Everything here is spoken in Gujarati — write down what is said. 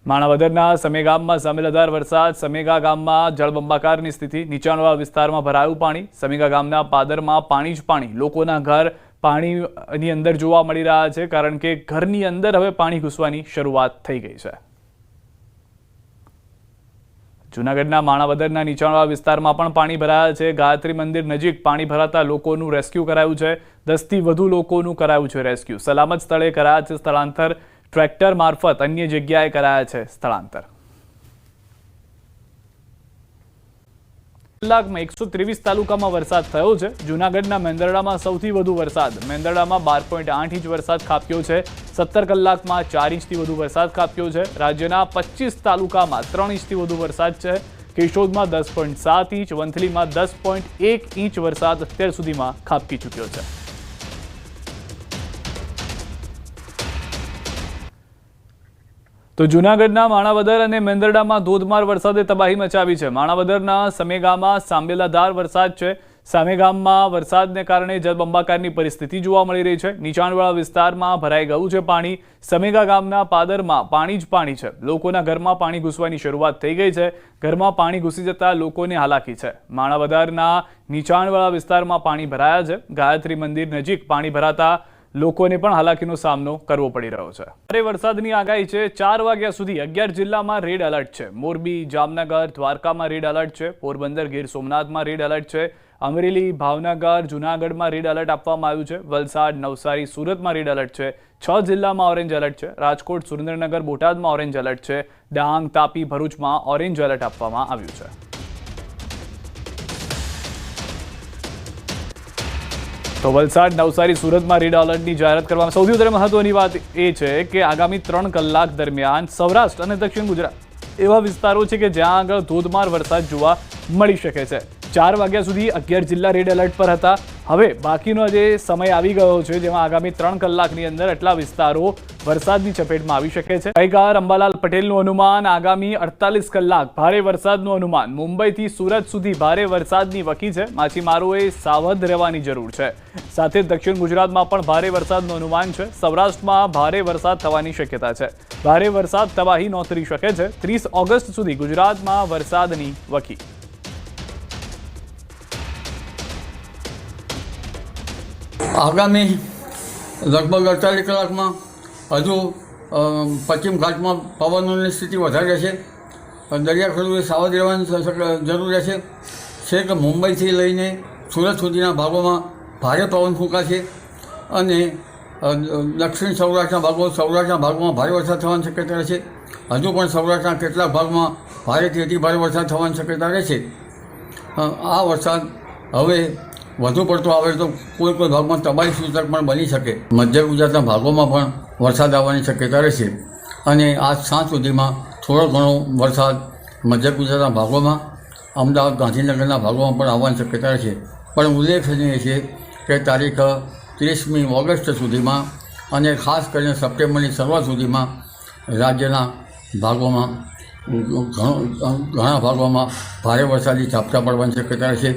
માણાવદરના સમે ગામમાં સામેલદાર વરસાદ. સમેગા ગામમાં જળબંબાકારની સ્થિતિ. નીચાણવાળા વિસ્તારમાં ભરાયું પાણી. સમેગા ગામના પાદરમાં પાણી જ પાણી. લોકોના ઘર પાણીની અંદર જોવા મળી રહ્યા છે, કારણ કે ઘરની અંદર હવે પાણી ઘૂસવાની શરૂઆત થઈ ગઈ છે. જૂનાગઢના માણાવદરના નીચાણવાળા વિસ્તારમાં પણ પાણી ભરાયા છે. ગાયત્રી મંદિર નજીક પાણી ભરાતા લોકોનું રેસ્ક્યુ કરાયું છે. 10 થી વધુ લોકોનું કરાયું છે રેસ્ક્યુ. સલામત સ્થળે કરાયા છે સ્થળાંતર. ટ્રેક્ટર મારફત અન્ય જગ્યાએ કરાયા છે સ્થળાંતર. કલાકમાં 123 તાલુકામાં વરસાદ થયો છે. જૂનાગઢના મેંદરડામાં સૌથી વધુ વરસાદ. મેંદરડામાં 12.8 ઇંચ વરસાદ ખાબક્યો છે. 17 કલાકમાં 4 ઇંચથી વધુ વરસાદ ખાબક્યો છે. રાજ્યના 25 તાલુકામાં 3 ઇંચથી વધુ વરસાદ છે. કેશોદમાં 10.7 ઇંચ, વંથલીમાં 10.1 ઇંચ વરસાદ અત્યાર સુધીમાં ખાબકી ચૂક્યો છે. તો જૂનાગઢના માણાવદર અને મેંદરડામાં ધોધમાર વરસાદે તબાહી મચાવી છે. માણાવદરના સમેગામાં સાંબેલાધાર વરસાદ છે. સામેગામમાં વરસાદને કારણે જળબંબાકારની પરિસ્થિતિ જોવા મળી રહી છે. નીચાણવાળા વિસ્તારમાં ભરાઈ ગયું છે પાણી. સમેગા ગામના પાદરમાં પાણી જ પાણી છે. લોકોના ઘરમાં પાણી ઘૂસવાની શરૂઆત થઈ ગઈ છે. ઘરમાં પાણી ઘૂસી જતા લોકોને હાલાકી છે. માણાવદરના નીચાણવાળા વિસ્તારમાં પાણી ભરાયા છે. ગાયત્રી મંદિર નજીક પાણી ભરાતા લોકોને પણ હાલાકીનો સામનો કરવો પડી રહ્યો છે. ભારે વરસાદની આગાહી છે. 4 વાગ્યા સુધી 11 જિલ્લામાં રેડ એલર્ટ છે. મોરબી, જામનગર, દ્વારકામાં રેડ એલર્ટ છે. પોરબંદર, ગીર સોમનાથમાં રેડ એલર્ટ છે. અમરેલી, ભાવનગર, જૂનાગઢમાં રેડ એલર્ટ આપવામાં આવ્યું છે. વલસાડ, નવસારી, સુરતમાં રેડ એલર્ટ છે. 6 જિલ્લામાં ઓરેન્જ એલર્ટ છે. રાજકોટ, સુરેન્દ્રનગર, બોટાદમાં ઓરેન્જ એલર્ટ છે. ડાંગ, તાપી, ભરૂચમાં ઓરેન્જ એલર્ટ આપવામાં આવ્યું છે. તો વલસાડ, નવસારી, સુરતમાં રેડ એલર્ટની જાહેરાત કરવામાં. સૌથી વધારે મહત્વની વાત એ છે કે આગામી 3 કલાક દરમિયાન સૌરાષ્ટ્ર અને દક્ષિણ ગુજરાત એવા વિસ્તારો છે કે જ્યાં આગળ ધોધમાર વરસાદ જોવા મળી શકે છે. 4 વાગ્યા સુધી 11 જિલ્લા રેડ એલર્ટ પર હતા. હવે બાકીનો જે સમય આવી ગયો છે, જેમાં આગામી 3 કલાકની અંદર એટલા વિસ્તારો વરસાદની ચપેટમાં આવી શકે છે. ગાયકાર અંબાલાલ પટેલનું અનુમાન આગામી 48 કલાક ભારે વરસાદનું અનુમાન. મુંબઈથી સુરત સુધી ભારે વરસાદની વકી છે. માછીમારોએ સાવધ રહેવાની જરૂર છે. સાથે દક્ષિણ ગુજરાતમાં પણ ભારે વરસાદનું અનુમાન છે. સૌરાષ્ટ્રમાં ભારે વરસાદ થવાની શક્યતા છે. ભારે વરસાદ તબાહી નોંધી શકે છે. 30 ઓગસ્ટ સુધી ગુજરાતમાં વરસાદની વકી. આગામી લગભગ 48 કલાકમાં હજુ પશ્ચિમ ઘાટમાં પવનોની સ્થિતિ વધારે રહેશે. દરિયાખેડૂએ સાવધ રહેવાની જરૂર રહેશે. છેક મુંબઈથી લઈને સુરત સુધીના ભાગોમાં ભારે પવન ફૂંકાશે અને દક્ષિણ સૌરાષ્ટ્રના ભાગોમાં ભારે વરસાદ થવાની શક્યતા રહેશે. હજુ પણ સૌરાષ્ટ્રના કેટલાક ભાગમાં ભારેથી અતિ ભારે વરસાદ થવાની શક્યતા રહેશે. આ વરસાદ હવે વધુ પડતો આવે તો કોઈ ભાગમાં તબાહી સૂચક પણ બની શકે. મધ્ય ગુજરાતના ભાગોમાં પણ વરસાદ આવવાની શક્યતા રહેશે અને આજ સાંજ સુધીમાં થોડો ઘણો વરસાદ મધ્ય ગુજરાતના ભાગોમાં, અમદાવાદ, ગાંધીનગરના ભાગોમાં પણ આવવાની શક્યતા રહેશે. પણ ઉલ્લેખનીય છે કે તારીખ 30મી ઓગસ્ટ સુધીમાં અને ખાસ કરીને સપ્ટેમ્બરની શરૂઆત સુધીમાં રાજ્યના ભાગોમાં ઘણા ભાગોમાં ભારે વરસાદી ઝાપટા પડવાની શક્યતા રહેશે.